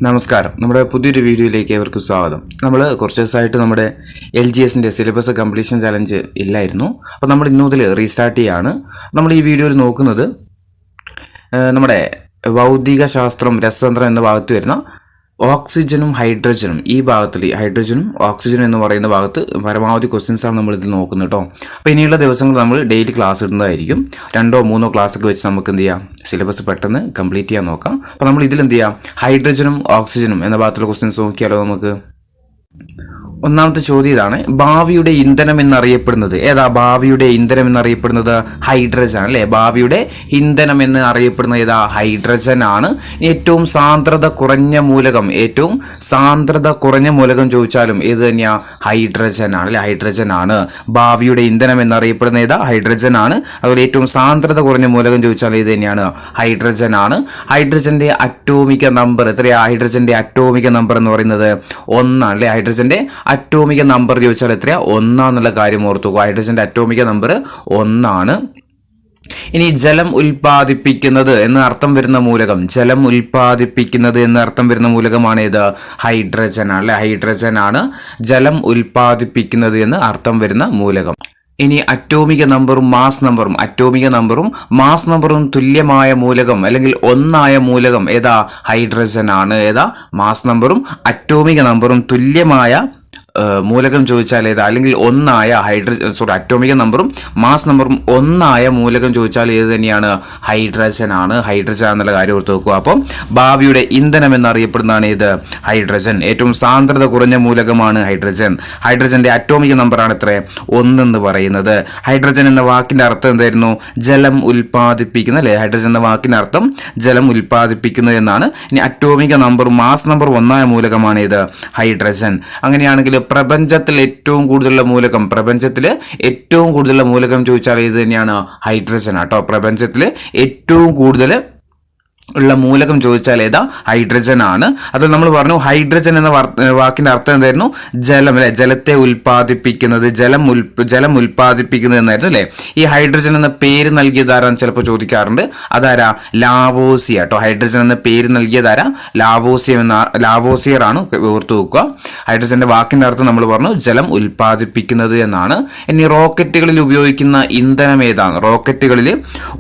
നമസ്കാരം. നമ്മുടെ പുതിയൊരു വീഡിയോയിലേക്ക് ഏവർക്കും സ്വാഗതം. നമ്മൾ കുറച്ച് ദിവസമായിട്ട് നമ്മുടെ LGSൻ്റെ സിലബസ് കംപ്ലീഷൻ ചലഞ്ച് ഇല്ലായിരുന്നു. അപ്പോൾ നമ്മൾ ഇന്നു മുതൽ റീസ്റ്റാർട്ട് ചെയ്യാണ്. നമ്മൾ ഈ വീഡിയോയിൽ നോക്കുന്നത് നമ്മുടെ ഭൗതിക ശാസ്ത്രം രസതന്ത്രം എന്ന ഭാഗത്ത് വരുന്ന ഓക്സിജനും ഹൈഡ്രജനും, ഈ ഭാഗത്തിൽ ഹൈഡ്രജനും ഓക്സിജനും എന്ന് പറയുന്ന ഭാഗത്ത് പരമാവധി ക്വസ്റ്റ്യൻസാണ് നമ്മൾ ഇതിൽ നോക്കുന്നത് കേട്ടോ. അപ്പോൾ ഇനിയുള്ള ദിവസങ്ങൾ നമ്മൾ ഡെയിലി ക്ലാസ് ഇടുന്നതായിരിക്കും. 2 or 3 ക്ലാസ്സൊക്കെ വെച്ച് നമുക്ക് എന്ത് ചെയ്യാം, സിലബസ് പെട്ടെന്ന് കംപ്ലീറ്റ് ചെയ്യാൻ നോക്കാം. അപ്പോൾ നമ്മൾ ഇതിൽ എന്ത് ചെയ്യാം, ഹൈഡ്രജനും ഓക്സിജനും എന്ന ഭാഗത്തുള്ള ക്വസ്റ്റ്യൻസ് നോക്കിയാലോ നമുക്ക്. ഒന്നാമത്തെ ചോദ്യം ഇതാണ്: ഭാവിയുടെ ഇന്ധനം എന്നറിയപ്പെടുന്നത് ഏതാ? ഭാവിയുടെ ഇന്ധനം എന്നറിയപ്പെടുന്നത് ഹൈഡ്രജൻ അല്ലേ? ഭാവിയുടെ ഇന്ധനം എന്ന് അറിയപ്പെടുന്നത് ഏതാ? ഹൈഡ്രജൻ ആണ്. ഏറ്റവും സാന്ദ്രത കുറഞ്ഞ മൂലകം ചോദിച്ചാലും ഏത് തന്നെയാ? ഹൈഡ്രജൻ ആണ് അല്ലെ? ഹൈഡ്രജൻ ആണ് ഭാവിയുടെ ഇന്ധനം എന്നറിയപ്പെടുന്ന ഏതാ? ഹൈഡ്രജൻ ആണ്. അതുപോലെ ഏറ്റവും സാന്ദ്രത കുറഞ്ഞ മൂലകം ചോദിച്ചാൽ ഏത് തന്നെയാണ്? ഹൈഡ്രജൻ ആണ്. ഹൈഡ്രജന്റെ അറ്റോമിക നമ്പർ എത്രയാ? ഹൈഡ്രജന്റെ അറ്റോമിക നമ്പർ എന്ന് പറയുന്നത് 1 അല്ലേ? ഹൈഡ്രജന്റെ അറ്റോമിക നമ്പർ ചോദിച്ചാൽ എത്രയാ? 1 എന്നുള്ള കാര്യം ഓർത്തു. ഹൈഡ്രജന്റെ അറ്റോമിക നമ്പർ 1 ആണ്. ഇനി ജലം ഉൽപ്പാദിപ്പിക്കുന്നത് എന്ന് അർത്ഥം വരുന്ന മൂലകം, ജലം ഉൽപ്പാദിപ്പിക്കുന്നത് എന്ന് അർത്ഥം വരുന്ന മൂലകമാണ് ഏത്? ഹൈഡ്രജൻ അല്ലെ? ഹൈഡ്രജൻ ആണ് ജലം ഉൽപ്പാദിപ്പിക്കുന്നത് എന്ന് അർത്ഥം വരുന്ന മൂലകം. ഇനി അറ്റോമിക നമ്പറും മാസ് നമ്പറും തുല്യമായ മൂലകം അല്ലെങ്കിൽ ഒന്നായ മൂലകം ഏതാ? ഹൈഡ്രജൻ ആണ്. ഏതാ? മാസ് നമ്പറും അറ്റോമിക നമ്പറും തുല്യമായ മൂലകം ചോദിച്ചാൽ ഏതാ? അല്ലെങ്കിൽ ഒന്നായ അറ്റോമിക നമ്പറും മാസ് നമ്പറും ഒന്നായ മൂലകം ചോദിച്ചാൽ ഏത് തന്നെയാണ്? ഹൈഡ്രജൻ ആണ്. ഹൈഡ്രജൻ എന്നുള്ള കാര്യം ഓർത്ത് വെക്കുക. അപ്പം ഭാവിയുടെ ഇന്ധനം എന്നറിയപ്പെടുന്നതാണ് ഏത്? ഹൈഡ്രജൻ. ഏറ്റവും സാന്ദ്രത കുറഞ്ഞ മൂലകമാണ് ഹൈഡ്രജൻ. ഹൈഡ്രജന്റെ അറ്റോമിക നമ്പറാണ് എത്ര? 1 എന്ന് പറയുന്നത്. ഹൈഡ്രജൻ എന്ന വാക്കിന്റെ അർത്ഥം എന്തായിരുന്നു? ജലം ഉൽപ്പാദിപ്പിക്കുന്ന അല്ലെ? ഹൈഡ്രജൻ എന്ന വാക്കിന്റെ അർത്ഥം ജലം ഉൽപ്പാദിപ്പിക്കുന്നത് എന്നാണ്. ഇനി അറ്റോമിക നമ്പറും മാസ് നമ്പർ ഒന്നായ മൂലകമാണ് ഏത്? ഹൈഡ്രജൻ. അങ്ങനെയാണെങ്കിൽ പ്രപഞ്ചത്തിൽ ഏറ്റവും കൂടുതലുള്ള മൂലകം ചോദിച്ചാൽ ഇത് തന്നെയാണ്? ഹൈഡ്രജൻ ആട്ടോ. പ്രപഞ്ചത്തിൽ ഏറ്റവും കൂടുതൽ ഉള്ള മൂലകം ചോദിച്ചാൽ ഏതാ? ഹൈഡ്രജൻ ആണ്. അത് നമ്മൾ പറഞ്ഞു ഹൈഡ്രജൻ എന്ന വാക്കിന്റെ അർത്ഥം എന്തായിരുന്നു? ജലം അല്ലെ? ജലത്തെ ഉൽപ്പാദിപ്പിക്കുന്നത്, ജലം ഉൽപ്പാദിപ്പിക്കുന്നത് എന്നായിരുന്നു അല്ലെ? ഈ ഹൈഡ്രജൻ എന്ന പേര് നൽകിയതാരാന്ന് ചിലപ്പോൾ ചോദിക്കാറുണ്ട്. അതാരാ? ലാവോസിയർ കേട്ടോ. ഹൈഡ്രജൻ എന്ന പേര് നൽകിയതാരാ? ലാവോസിയർ ആണ്. ഓർത്തു വെക്കുക. ഹൈഡ്രജന്റെ വാക്കിന്റെ അർത്ഥം നമ്മൾ പറഞ്ഞു ജലം ഉൽപ്പാദിപ്പിക്കുന്നത് എന്നാണ്. ഇനി റോക്കറ്റുകളിൽ ഉപയോഗിക്കുന്ന ഇന്ധനം ഏതാണ്? റോക്കറ്റുകളിൽ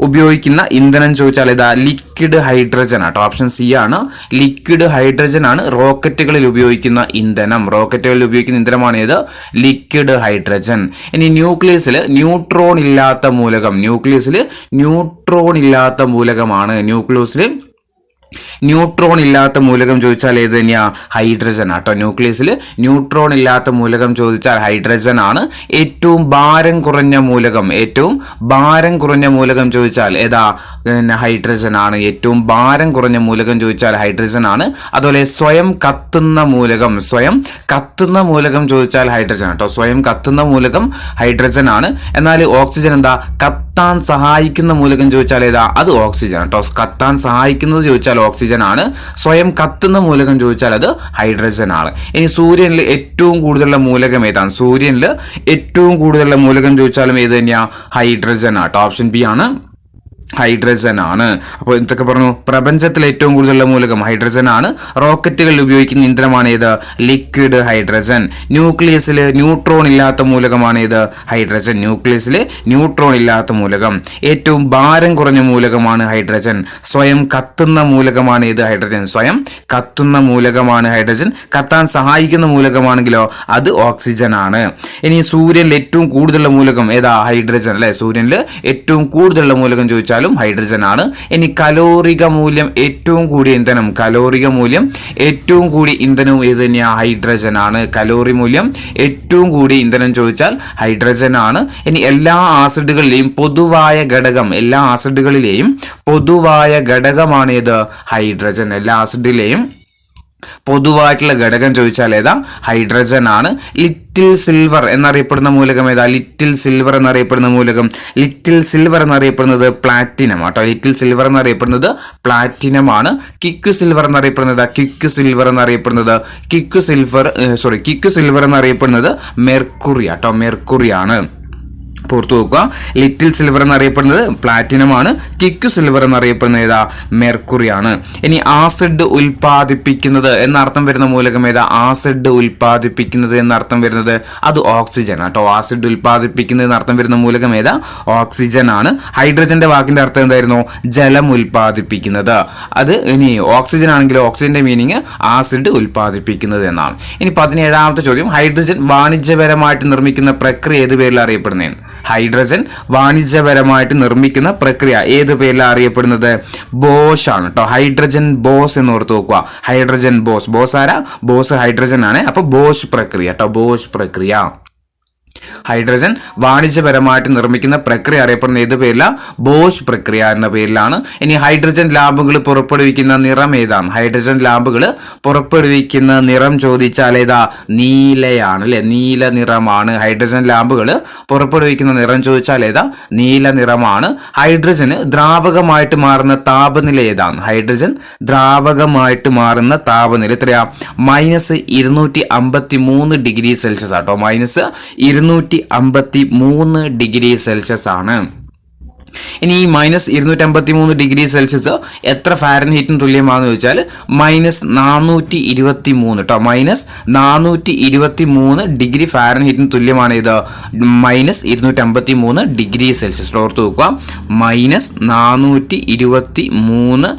ഉപയോഗിക്കുന്ന ഇന്ധനം ചോദിച്ചാൽ ഏതാ? ലിക്വിഡ് ഹൈഡ്രജൻ ആട്ടോ. ഓപ്ഷൻ സി ആണ്. ലിക്വിഡ് ഹൈഡ്രജൻ ആണ് റോക്കറ്റുകളിൽ ഉപയോഗിക്കുന്ന ഇന്ധനം. റോക്കറ്റുകളിൽ ഉപയോഗിക്കുന്ന ഇന്ധനമാണ് ഏത്? Liquid hydrogen. ഇനി ന്യൂക്ലിയസിൽ ന്യൂട്രോൺ ഇല്ലാത്ത മൂലകമാണ്. ന്യൂട്രോൺ ഇല്ലാത്ത മൂലകം ചോദിച്ചാൽ ഏത് തന്നെയാ? ഹൈഡ്രജൻ ആട്ടോ. ന്യൂക്ലിയസിൽ ന്യൂട്രോൺ ഇല്ലാത്ത മൂലകം ചോദിച്ചാൽ ഹൈഡ്രജൻ ആണ്. ഏറ്റവും ഭാരം കുറഞ്ഞ മൂലകം ചോദിച്ചാൽ ഏതാ? ഹൈഡ്രജൻ ആണ്. ഏറ്റവും ഭാരം കുറഞ്ഞ മൂലകം ചോദിച്ചാൽ ഹൈഡ്രജൻ ആണ്. അതുപോലെ സ്വയം കത്തുന്ന മൂലകം ചോദിച്ചാൽ ഹൈഡ്രജൻ ആട്ടോ. സ്വയം കത്തുന്ന മൂലകം ഹൈഡ്രജൻ ആണ്. എന്നാൽ ഓക്സിജൻ എന്താ? കത്താൻ സഹായിക്കുന്ന മൂലകം ചോദിച്ചാൽ ഏതാ? അത് ഓക്സിജൻ ആട്ടോ. കത്താൻ സഹായിക്കുന്നത് ചോദിച്ചാൽ ഓക്സിജൻ ആണ്. സ്വയം കത്തുന്ന മൂലകം ചോദിച്ചാൽ അത് ഹൈഡ്രജൻ ആണ്. ഇനി സൂര്യനിൽ ഏറ്റവും കൂടുതലുള്ള മൂലകം ഏതാണ്? സൂര്യനിൽ ഏറ്റവും കൂടുതലുള്ള മൂലകം ചോദിച്ചാലും ഏത് തന്നെയാ? ഹൈഡ്രജൻ ആട്ടോ. ഓപ്ഷൻ ബി ആണ്. ഹൈഡ്രജൻ ആണ്. അപ്പോൾ എന്തൊക്കെ പറഞ്ഞു? പ്രപഞ്ചത്തിൽ ഏറ്റവും കൂടുതലുള്ള മൂലകം ഹൈഡ്രജൻ ആണ്. റോക്കറ്റുകളിൽ ഉപയോഗിക്കുന്ന ഇന്ധനമാണ് ഏത്? Liquid hydrogen. ന്യൂക്ലിയസിൽ ന്യൂട്രോൺ ഇല്ലാത്ത മൂലകമാണ് ഏത്? ഹൈഡ്രജൻ. ന്യൂക്ലിയസിൽ ന്യൂട്രോൺ ഇല്ലാത്ത മൂലകം. ഏറ്റവും ഭാരം കുറഞ്ഞ മൂലകമാണ് ഹൈഡ്രജൻ. സ്വയം കത്തുന്ന മൂലകമാണ് ഏത്? ഹൈഡ്രജൻ. സ്വയം കത്തുന്ന മൂലകമാണ് ഹൈഡ്രജൻ. കത്താൻ സഹായിക്കുന്ന മൂലകമാണെങ്കിലോ അത് ഓക്സിജൻ ആണ്. ഇനി സൂര്യനിൽ ഏറ്റവും കൂടുതലുള്ള മൂലകം ഏതാ? ഹൈഡ്രജൻ അല്ലെ? സൂര്യനിൽ ഏറ്റവും കൂടുതലുള്ള മൂലകം ചോദിച്ചാൽ ഹൈഡ്രജൻ ആണ്. ഇനി കലോറിക മൂല്യം ഏറ്റവും കൂടിയ ഇന്ധനവും ഏത് തന്നെയാ? ഹൈഡ്രജൻ ആണ്. കലോറി മൂല്യം ഏറ്റവും കൂടിയ ഇന്ധനം ചോദിച്ചാൽ ഹൈഡ്രജൻ ആണ്. ഇനി എല്ലാ ആസിഡുകളിലെയും പൊതുവായ ഘടകമാണ് ഏത്? ഹൈഡ്രജൻ. എല്ലാ ആസിഡിലെയും പൊതുവായിട്ടുള്ള ഘടകം ചോദിച്ചാൽ ഏതാ? ഹൈഡ്രജൻ ആണ്. ലിറ്റിൽ സിൽവർ എന്നറിയപ്പെടുന്ന മൂലകം ഏതാ? ലിറ്റിൽ സിൽവർ എന്നറിയപ്പെടുന്നത് പ്ലാറ്റിനം ആട്ടോ. ലിറ്റിൽ സിൽവർ എന്നറിയപ്പെടുന്നത് പ്ലാറ്റിനം ആണ്. ക്വിക്ക് സിൽവർ എന്നറിയപ്പെടുന്നത് മെർക്കുറി ആട്ടോ. മെർക്കുറി ആണ്. പുറത്തു നോക്കുക. ലിറ്റിൽ സിൽവർ എന്നറിയപ്പെടുന്നത് പ്ലാറ്റിനം ആണ്. ക്വിക്ക് സിൽവർ എന്നറിയപ്പെടുന്നത് ഏതാ? മെർക്കുറിയാണ്. ഇനി ആസിഡ് ഉൽപ്പാദിപ്പിക്കുന്നത് എന്നർത്ഥം വരുന്ന മൂലകം ഏതാ? ആസിഡ് ഉൽപ്പാദിപ്പിക്കുന്നത് എന്നർത്ഥം വരുന്നത് അത് ഓക്സിജൻ ആട്ടോ. ആസിഡ് ഉൽപ്പാദിപ്പിക്കുന്നത് എന്നർത്ഥം വരുന്ന മൂലകം ഏതാ? ഓക്സിജൻ ആണ്. ഹൈഡ്രജന്റെ വാക്കിന്റെ അർത്ഥം എന്തായിരുന്നു? ജലം ഉൽപ്പാദിപ്പിക്കുന്നത്. അത് ഇനി ഓക്സിജൻ ആണെങ്കിൽ ഓക്സിജന്റെ മീനിങ് ആസിഡ് ഉൽപ്പാദിപ്പിക്കുന്നത് എന്നാണ്. ഇനി 17ാമത്തെ ചോദ്യം, ഹൈഡ്രജൻ വാണിജ്യപരമായിട്ട് നിർമ്മിക്കുന്ന പ്രക്രിയ ഏത് പേരിൽ അറിയപ്പെടുന്നത്? ഹൈഡ്രജൻ വാണിജ്യപരമായിട്ട് നിർമ്മിക്കുന്ന പ്രക്രിയ ഏത് പേരിലാണ് അറിയപ്പെടുന്നത്? ബോഷ് ആണ് കേട്ടോ. ഹൈഡ്രജൻ ബോസ് എന്ന് ഓർത്ത് നോക്കുക. Hydrogen boss. ബോസ് ആരാ? ബോസ് ഹൈഡ്രജൻ ആണ്. അപ്പൊ ബോഷ് പ്രക്രിയ കേട്ടോ. ബോഷ് പ്രക്രിയ. ഹൈഡ്രജൻ വാണിജ്യപരമായിട്ട് നിർമ്മിക്കുന്ന പ്രക്രിയ അറിയപ്പെടുന്ന ഏത് പേരിലാണ്? ബോഷ് പ്രക്രിയ എന്ന പേരിലാണ്. ഇനി ഹൈഡ്രജൻ ലാമ്പുകൾ പുറപ്പെടുവിക്കുന്ന നിറം ഏതാണ്? ഹൈഡ്രജൻ ലാമ്പുകൾ പുറപ്പെടുവിക്കുന്ന നിറം ചോദിച്ചാൽ ഏതാ? നീലയാണ് അല്ലെ. നീല നിറമാണ്. ഹൈഡ്രജൻ ലാമ്പുകൾ പുറപ്പെടുവിക്കുന്ന നിറം ചോദിച്ചാൽ ഏതാ? നീല നിറമാണ്. ഹൈഡ്രജന് ദ്രാവകമായിട്ട് മാറുന്ന താപനില ഏതാണ്? ഹൈഡ്രജൻ ദ്രാവകമായിട്ട് മാറുന്ന താപനില എത്രയാ? -253 ഡിഗ്രി സെൽഷ്യസ് ആട്ടോ. -253 ഡിഗ്രി സെൽഷ്യസ് ആണ്. ഇനി ഈ -253 ഡിഗ്രി സെൽഷ്യസ് എത്ര ഫാരൻഹീറ്റിന് തുല്യമാണെന്ന് ചോദിച്ചാൽ -423 കേട്ടോ. -423 ഡിഗ്രി ഫാരൻഹീറ്റിന് തുല്യമാണ് ഇത് -253 ഡിഗ്രി സെൽഷ്യസ്. ഓർത്ത് നോക്കുക. -423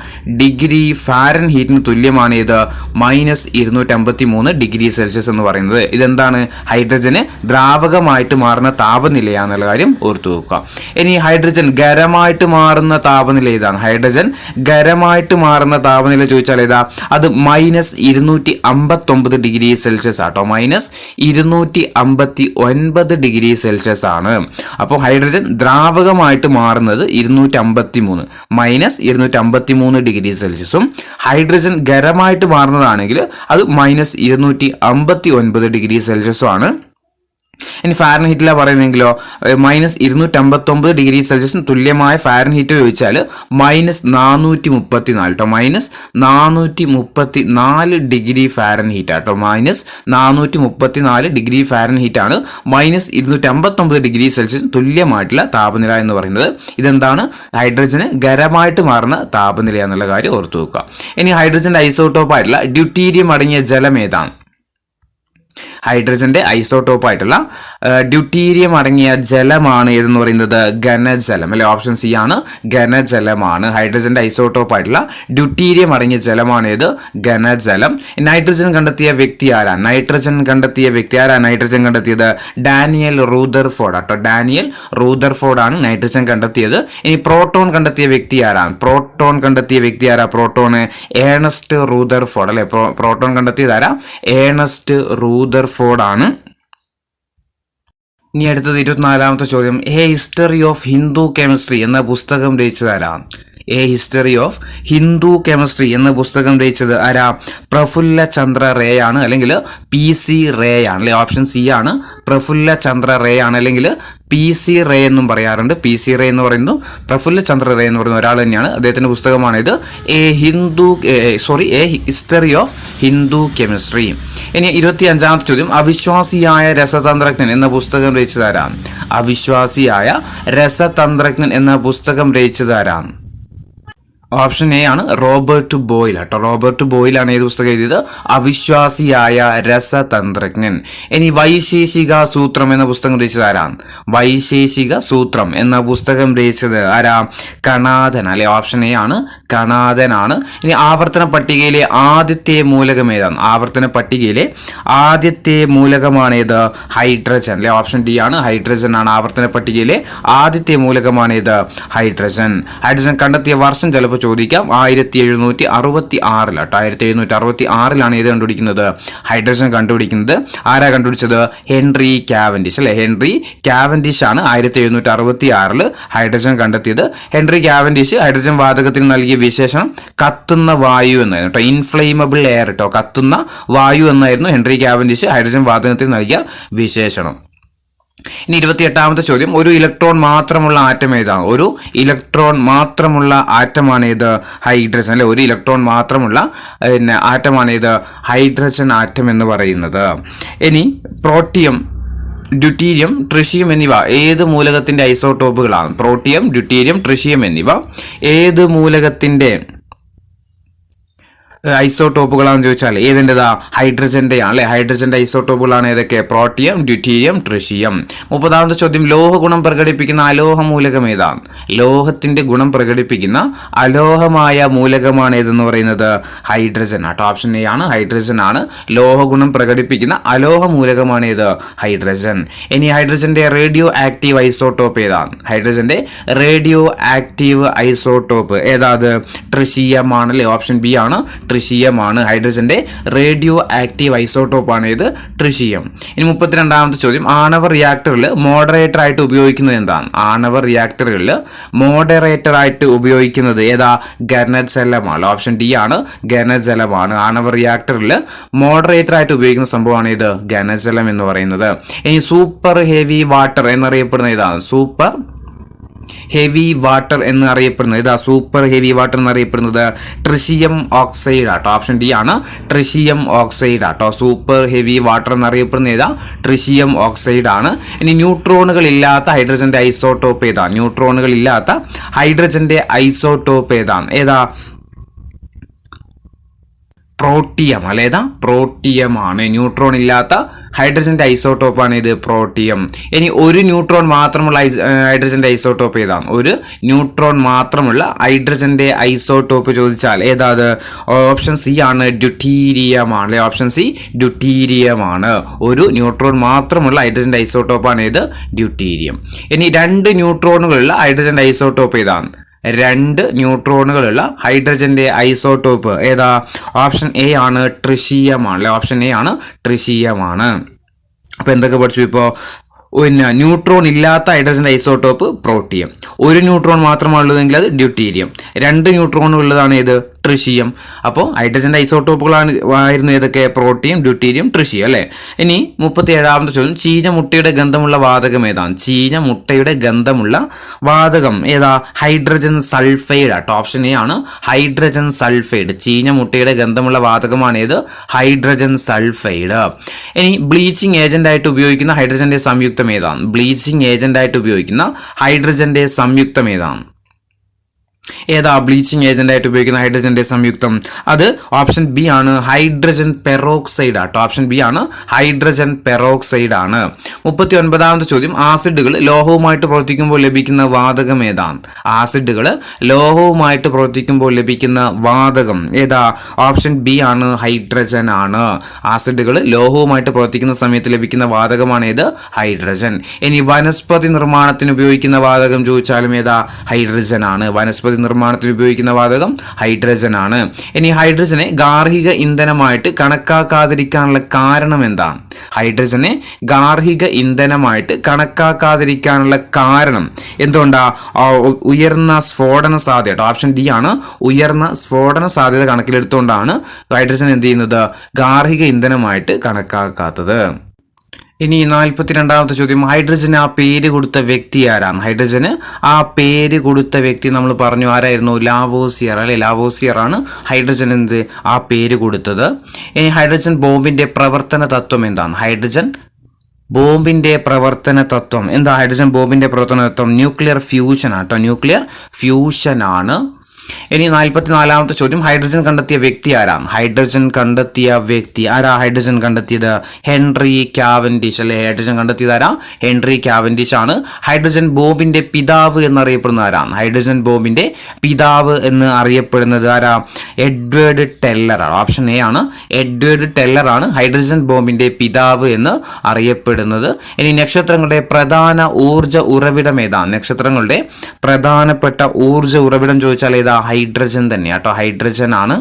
ഡിഗ്രി ഫാരൻഹീറ്റിന് തുല്യമാണ് ഇത് -253 ഡിഗ്രി സെൽഷ്യസ് എന്ന് പറയുന്നത്. ഇതെന്താണ്? ഹൈഡ്രജന് ദ്രാവകമായിട്ട് മാറുന്ന താപനിലയാണെന്നുള്ള കാര്യം ഓർത്തു നോക്കുക. ഇനി ഹൈഡ്രജൻ ഖരമായിട്ട് മാറുന്ന താപനില ഏതാണ്? ഹൈഡ്രജൻ ഖരമായിട്ട് മാറുന്ന താപനില ചോദിച്ചാൽ ഏതാ? അത് -259 ഡിഗ്രി സെൽഷ്യസ് ആട്ടോ. -259 ഡിഗ്രി സെൽഷ്യസ് ആണ്. അപ്പോൾ ഹൈഡ്രജൻ ദ്രാവകമായിട്ട് മാറുന്നത് 253 -253 ഡിഗ്രി സെൽഷ്യസും, ഹൈഡ്രജൻ ഖരമായിട്ട് മാറുന്നതാണെങ്കിൽ അത് -259 ഡിഗ്രി സെൽഷ്യസും ആണ്. ഇനി ഫാരൻഹീറ്റിലാണ് പറയുന്നതെങ്കിലോ -259 ഡിഗ്രി സെൽഷ്യസിന് തുല്യമായ ഫാരൻഹീറ്റ് ചോദിച്ചാൽ -434 കേട്ടോ. -434 ഡിഗ്രി ഫാരൻഹീറ്റ് ആട്ടോ. -434 ഡിഗ്രി ഫാരൻഹീറ്റ് ആണ് -259 ഡിഗ്രി സെൽഷ്യസിന് തുല്യമായിട്ടുള്ള താപനില എന്ന് പറയുന്നത്. ഇതെന്താണ്? ഹൈഡ്രജന് ഖരമായിട്ട് മാറുന്ന താപനില എന്നുള്ള കാര്യം ഓർത്തു വെക്കുക. ഇനി ഹൈഡ്രജന്റെ ഐസോട്ടോപ്പായിട്ടുള്ള ഡ്യൂട്ടീരിയം അടങ്ങിയ ജലം ഏതാണ്? ഹൈഡ്രജന്റെ ഐസോട്ടോപ്പായിട്ടുള്ള ഡ്യൂട്ടീരിയം അടങ്ങിയ ജലമാണ് ഏതെന്ന് പറയുന്നത്? ഘനജലം അല്ലെ. ഓപ്ഷൻ സി ആണ്, ഘനജലമാണ്. ഹൈഡ്രജന്റെ ഐസോട്ടോപ്പായിട്ടുള്ള ഡ്യൂട്ടീരിയം അടങ്ങിയ ജലമാണ് ഏത്? ഘനജലം. നൈട്രജൻ കണ്ടെത്തിയ വ്യക്തി ആരാണ്? നൈട്രജൻ കണ്ടെത്തിയത് ഡാനിയൽ റൂദർഫോർഡ് ആട്ടോ. ഡാനിയൽ റൂദർഫോർഡ് ആണ് നൈട്രജൻ കണ്ടെത്തിയത്. ഇനി പ്രോട്ടോൺ കണ്ടെത്തിയ വ്യക്തി ആരാണ്? പ്രോട്ടോൺ ഏണസ്റ്റ് റൂദർഫോർഡ് അല്ലെ. പ്രോട്ടോൺ കണ്ടെത്തിയത് ആരാ? ഏണസ്റ്റ് റൂദർഫോർഡ് ആണ്. ഇനി അടുത്തത് 24ാമത്തെ ചോദ്യം, a history of Hindu chemistry എന്ന പുസ്തകം രചിച്ചതാരാണ്? A history of Hindu chemistry എന്ന പുസ്തകം രചിച്ചത് ആരാ? പ്രഫുല്ല ചന്ദ്ര റേ ആണ്, അല്ലെങ്കിൽ PC റേ ആണ് അല്ലെ. ഓപ്ഷൻ സി ആണ്, പ്രഫുല്ല ചന്ദ്ര റേ ആണ്, അല്ലെങ്കിൽ PC റേ എന്നും പറയാറുണ്ട്. PC റേ എന്ന് പറയുന്നു, പ്രഫുല്ല ചന്ദ്ര റേ എന്ന് പറയുന്ന ഒരാൾ തന്നെയാണ്. അദ്ദേഹത്തിന്റെ പുസ്തകമാണിത്, a history of Hindu chemistry. ഇനി 25ാമത്തെ ചോദ്യം, അവിശ്വാസിയായ രസതന്ത്രജ്ഞൻ എന്ന പുസ്തകം രചിച്ചതാരാണ്? അവിശ്വാസിയായ രസതന്ത്രജ്ഞൻ എന്ന പുസ്തകം രചിച്ചതാരാണ്? ഓപ്ഷൻ എ ആണ്, റോബർട്ട് ബോയിൽ കേട്ടോ. റോബർട്ട് ബോയിലാണ് ഏത് പുസ്തകം എഴുതിയത്? അവിശ്വാസിയായ രസതന്ത്രജ്ഞൻ. ഇനി വൈശേഷിക സൂത്രം എന്ന പുസ്തകം രചിച്ചത് ആരാണ്? വൈശേഷിക സൂത്രം എന്ന പുസ്തകം രചിച്ചത് ആരാ? കണാദൻ അല്ലെ. ഓപ്ഷൻ എ ആണ്, കണാദനാണ്. ഇനി ആവർത്തന പട്ടികയിലെ ആദ്യത്തെ മൂലകം ഏതാണ്? ആവർത്തന പട്ടികയിലെ ആദ്യത്തെ മൂലകമാണ് ഏത്? ഹൈഡ്രജൻ അല്ലെ. ഓപ്ഷൻ ഡി ആണ്, ഹൈഡ്രജൻ ആണ്. ആവർത്തന പട്ടികയിലെ ആദ്യത്തെ മൂലകമാണ് ഏത്? ഹൈഡ്രജൻ. ഹൈഡ്രജൻ കണ്ടെത്തിയ വർഷം ചിലപ്പോൾ ചോദിക്കാം. 1766 കേട്ടോ. 1766 ഏത് കണ്ടുപിടിക്കുന്നത്? ഹൈഡ്രജൻ കണ്ടുപിടിക്കുന്നത്. ആരാ കണ്ടുപിടിച്ചത്? ഹെൻറി കാവൻഡിഷ് അല്ലെ. ഹെൻറി കാവൻഡിഷ് ആണ് 1766 ഹൈഡ്രജൻ കണ്ടെത്തിയത്. ഹെൻറി കാവൻഡിഷ് ഹൈഡ്രജൻ വാതകത്തിന് നൽകിയ വിശേഷണം കത്തുന്ന വായു എന്നായിരുന്നു കേട്ടോ. ഇൻഫ്ലെയിമബിൾ എയർ കേട്ടോ. കത്തുന്ന വായു എന്നായിരുന്നു ഹെൻറി കാവൻഡിഷ് ഹൈഡ്രജൻ വാതകത്തിന് നൽകിയ വിശേഷണം. ഇനി 28ാമത്തെ ചോദ്യം, ഒരു ഇലക്ട്രോൺ മാത്രമുള്ള ആറ്റം ഏതാണ്? ഒരു ഇലക്ട്രോൺ മാത്രമുള്ള ആറ്റമാണ് ഏത്? ഹൈഡ്രജൻ അല്ലെ. ഒരു ഇലക്ട്രോൺ മാത്രമുള്ള ആറ്റമാണ് ഏത്? ഹൈഡ്രജൻ ആറ്റം എന്ന് പറയുന്നത്. ഇനി പ്രോട്ടിയം ഡ്യൂട്ടീരിയം, ട്രിഷിയം എന്നിവ ഏത് മൂലകത്തിന്റെ ഐസോടോപ്പുകളാണ്? പ്രോട്ടിയം, ഡ്യൂട്ടീരിയം, ട്രിഷിയം എന്നിവ ഏത് മൂലകത്തിന്റെ ഐസോടോപ്പുകളാണെന്ന് ചോദിച്ചാൽ ഏതിൻ്റെതാ? ഹൈഡ്രജന്റെ അല്ലെ. ഹൈഡ്രജന്റെ ഐസോടോപ്പുകളാണ് ഏതൊക്കെ? Protium, deuterium, tritium. 30ാമത്തെ ചോദ്യം, ലോഹ ഗുണം പ്രകടിപ്പിക്കുന്ന അലോഹ മൂലകം ഏതാണ്? ലോഹത്തിന്റെ ഗുണം പ്രകടിപ്പിക്കുന്ന അലോഹമായ മൂലകമാണ് ഏതെന്ന് പറയുന്നത്? ഹൈഡ്രജൻ ആട്ടോ. ഓപ്ഷൻ എ ആണ്, ഹൈഡ്രജൻ ആണ്. ലോഹ ഗുണം പ്രകടിപ്പിക്കുന്ന അലോഹ മൂലകമാണ് ഏത്? ഹൈഡ്രജൻ. ഇനി ഹൈഡ്രജന്റെ റേഡിയോ ആക്റ്റീവ് ഐസോടോപ്പ് ഏതാണ്? ഹൈഡ്രജന്റെ റേഡിയോ ആക്റ്റീവ് ഐസോടോപ്പ് ഏതാത്? ട്രിഷിയം ആണല്ലേ. ഓപ്ഷൻ ബി ആണ്, ട്രിഷിയമാണ്. ഹൈഡ്രജന്റെ റേഡിയോ ആക്റ്റീവ് ഐസോടോപ്പ് ആണ് ഇത് ട്രിഷിയം. ഇനി 32ാമത്തെ ചോദ്യം, ആണവ റിയാക്ടറിൽ മോഡറേറ്റർ ആയിട്ട് ഉപയോഗിക്കുന്നത് എന്താണ്? ആണവ റിയാക്ടറുകളിൽ മോഡറേറ്റർ ആയിട്ട് ഉപയോഗിക്കുന്നത് ഏതാ? ഗനജലമാണ്. ഓപ്ഷൻ ഡി ആണ്, ഗനജലമാണ്. ആണവ റിയാക്ടറിൽ മോഡറേറ്റർ ആയിട്ട് ഉപയോഗിക്കുന്ന സംഭവമാണ് ഇത് ഗനജലം എന്ന് പറയുന്നത്. ഇനി സൂപ്പർ ഹെവി വാട്ടർ എന്നറിയപ്പെടുന്ന ഏതാണ്? സൂപ്പർ ഹെവി വാട്ടർ എന്ന് അറിയപ്പെടുന്നത് ഇതാ. സൂപ്പർ ഹെവി വാട്ടർ എന്നറിയപ്പെടുന്നത് ട്രിഷിയം ഓക്സൈഡ് ആട്ടോ. ഓപ്ഷൻ ഡി ആണ്, ട്രിഷിയം ഓക്സൈഡ് ആട്ടോ. സൂപ്പർ ഹെവി വാട്ടർ എന്നറിയപ്പെടുന്ന ഏതാ? ട്രിഷിയം ഓക്സൈഡ് ആണ്. ഇനി ന്യൂട്രോണുകൾ ഇല്ലാത്ത ഹൈഡ്രജന്റെ ഐസോടോപ്പ് ഏതാ? ന്യൂട്രോണുകൾ ഇല്ലാത്ത ഹൈഡ്രജന്റെ ഐസോടോപ്പ് ഏതാണ്? ഏതാ? പ്രോട്ടിയം അല്ലെ. ഏതാ? പ്രോട്ടിയം ആണ്. ന്യൂട്രോൺ ഇല്ലാത്ത ഹൈഡ്രജന്റെ ഐസോടോപ്പാണ് ഇത് പ്രോട്ടിയം. ഇനി ഒരു ന്യൂട്രോൺ മാത്രമുള്ള ഹൈഡ്രജന്റെ ഐസോടോപ്പ് ഏതാണ്? ഒരു ന്യൂട്രോൺ മാത്രമുള്ള ഹൈഡ്രജന്റെ ഐസോടോപ്പ് ചോദിച്ചാൽ ഏതാ? ഓപ്ഷൻ സി ആണ്, ഡ്യൂട്ടീരിയം ആണ്. ഓപ്ഷൻ സി ഡ്യൂട്ടീരിയം ആണ്. ഒരു ന്യൂട്രോൺ മാത്രമുള്ള ഹൈഡ്രജന്റെ ഐസോടോപ്പാണ് ഇത് ഡ്യൂട്ടീരിയം. ഇനി 2 ന്യൂട്രോണുകളുള്ള ഹൈഡ്രജന്റെ ഐസോടോപ്പ് ഏതാണ്? 2 ന്യൂട്രോണുകളുള്ള ഹൈഡ്രജന്റെ ഐസോടോപ്പ് ഏതാ? ഓപ്ഷൻ എ ആണ്, ട്രിഷിയം ആണ്. ഓപ്ഷൻ എ ആണ്, ട്രിഷിയം ആണ്. അപ്പൊ എന്തൊക്കെ പഠിച്ചു ഇപ്പോൾ? പിന്നെ ന്യൂട്രോൺ ഇല്ലാത്ത ഹൈഡ്രജന്റെ ഐസോടോപ്പ് പ്രോട്ടിയം. ഒരു ന്യൂട്രോൺ മാത്രമാണുള്ളതെങ്കിൽ അത് ഡ്യൂട്ടീരിയം. 2 ന്യൂട്രോൺ ഉള്ളതാണ് ഏത്? ട്രിഷിയം. അപ്പോൾ ഹൈഡ്രജന്റെ ഐസോടോപ്പുകളാണ് ആയിരുന്നു ഏതൊക്കെ? പ്രോട്ടിയം, ഡ്യൂട്ടീരിയം, ട്രിഷിയം അല്ലേ. ഇനി 37ാമത്തെ ചോദ്യം, ചീഞ്ഞ മുട്ടയുടെ ഗന്ധമുള്ള വാതകം ഏതാണ്? ചീഞ്ഞ മുട്ടയുടെ ഗന്ധമുള്ള വാതകം ഏതാ? ഹൈഡ്രജൻ സൾഫൈഡ് ആട്ടോ. ഓപ്ഷൻ എ ആണ്, ഹൈഡ്രജൻ സൾഫൈഡ്. ചീഞ്ഞ മുട്ടയുടെ ഗന്ധമുള്ള വാതകമാണ് ഏത്? Hydrogen sulphide. ഇനി ബ്ലീച്ചിങ് ഏജന്റ് ആയിട്ട് ഉപയോഗിക്കുന്ന ഹൈഡ്രജന്റെ സംയുക്തം ഏതാണ്? ബ്ലീച്ചിങ് ഏജന്റ് ആയിട്ട് ഉപയോഗിക്കുന്ന ഹൈഡ്രജന്റെ സംയുക്തം ഏതാണ്? ഏതാ ബ്ലീച്ചിങ് ഏജന്റ് ആയിട്ട് ഉപയോഗിക്കുന്ന ഹൈഡ്രജന്റെ സംയുക്തം? അത് ഓപ്ഷൻ ബി ആണ്, ഹൈഡ്രജൻ പെറോക്സൈഡ് ആട്ടോ. ഓപ്ഷൻ ബി ആണ്, ഹൈഡ്രജൻ പെറോക്സൈഡ് ആണ്. 39ാമത്തെ ചോദ്യം, ആസിഡുകൾ ലോഹവുമായിട്ട് പ്രവർത്തിക്കുമ്പോൾ ലഭിക്കുന്ന വാതകം ഏതാണ്? ആസിഡുകൾ ലോഹവുമായിട്ട് പ്രവർത്തിക്കുമ്പോൾ ലഭിക്കുന്ന വാതകം ഏതാ? ഓപ്ഷൻ ബി ആണ്, ഹൈഡ്രജൻ ആണ്. ആസിഡുകൾ ലോഹവുമായിട്ട് പ്രവർത്തിക്കുന്ന സമയത്ത് ലഭിക്കുന്ന വാതകമാണ് ഏത്? ഹൈഡ്രജൻ. ഇനി വനസ്പതി നിർമ്മാണത്തിന് ഉപയോഗിക്കുന്ന വാതകം ചോദിച്ചാലും ഏതാ? ഹൈഡ്രജൻ ആണ്. വനസ്പതി നിർമ്മാണത്തിന് ഉപയോഗിക്കുന്ന വാതകം ഹൈഡ്രജൻ ആണ്. ഇനി ഹൈഡ്രജനെ ഗാർഹിക ഇന്ധനമായിട്ട് കണക്കാക്കാതിരിക്കാനുള്ള കാരണം എന്താണ്? ഹൈഡ്രജനെ ഗാർഹിക ഇന്ധനമായിട്ട് കണക്കാക്കാതിരിക്കാനുള്ള കാരണം എന്തുകൊണ്ടാ? ഉയർന്ന സ്ഫോടന സാധ്യത. ഓപ്ഷൻ ഡി ആണ്, ഉയർന്ന സ്ഫോടന സാധ്യത കണക്കിലെടുത്തുകൊണ്ടാണ് ഹൈഡ്രജൻ എന്ത് ചെയ്യുന്നത്? ഗാർഹിക ഇന്ധനമായിട്ട് കണക്കാക്കാത്തത്. ഇനി 42ാമത്തെ ചോദ്യം, ഹൈഡ്രജന് ആ പേര് കൊടുത്ത വ്യക്തി ആരാണ്? ഹൈഡ്രജന് ആ പേര് കൊടുത്ത വ്യക്തി നമ്മൾ പറഞ്ഞു ആരായിരുന്നു? ലാവോസിയർ അല്ലെ. ലാവോസിയർ ആണ് ഹൈഡ്രജൻ എന്ത് ആ പേര് കൊടുത്തത്. ഇനി ഹൈഡ്രജൻ ബോംബിന്റെ പ്രവർത്തന തത്വം എന്താണ്? ഹൈഡ്രജൻ ബോംബിന്റെ പ്രവർത്തന തത്വം എന്താ? ഹൈഡ്രജൻ ബോംബിന്റെ പ്രവർത്തന തത്വം ന്യൂക്ലിയർ ഫ്യൂഷൻ ആട്ടോ. ന്യൂക്ലിയർ ഫ്യൂഷൻ ആണ്. ഇനി 44ാമത്തെ ചോദ്യം, ഹൈഡ്രജൻ കണ്ടെത്തിയ വ്യക്തി ആരാണ്? ഹൈഡ്രജൻ കണ്ടെത്തിയ വ്യക്തി ആരാ? ഹൈഡ്രജൻ കണ്ടെത്തിയത് ഹെൻറി കാവൻഡിഷ് അല്ലെ. ഹൈഡ്രജൻ കണ്ടെത്തിയത് ആരാ? ഹെൻറി കാവൻഡിഷ് ആണ്. ഹൈഡ്രജൻ ബോംബിന്റെ പിതാവ് എന്നറിയപ്പെടുന്ന ആരാണ്? ഹൈഡ്രജൻ ബോംബിന്റെ പിതാവ് എന്ന് അറിയപ്പെടുന്നത് ആരാ? എഡ്വേർഡ് ടെല്ലർ ആണ്. ഓപ്ഷൻ എ ആണ്, എഡ്വേർഡ് ടെല്ലർ ആണ് ഹൈഡ്രജൻ ബോംബിന്റെ പിതാവ് എന്ന് അറിയപ്പെടുന്നത്. ഇനി നക്ഷത്രങ്ങളുടെ പ്രധാന ഊർജ ഉറവിടം ഏതാണ്? നക്ഷത്രങ്ങളുടെ പ്രധാനപ്പെട്ട ഊർജ ഉറവിടം ചോദിച്ചാൽ ഏതാ? ഹൈഡ്രജൻ തന്നെ കേട്ടോ. ഹൈഡ്രജൻ ആണ്.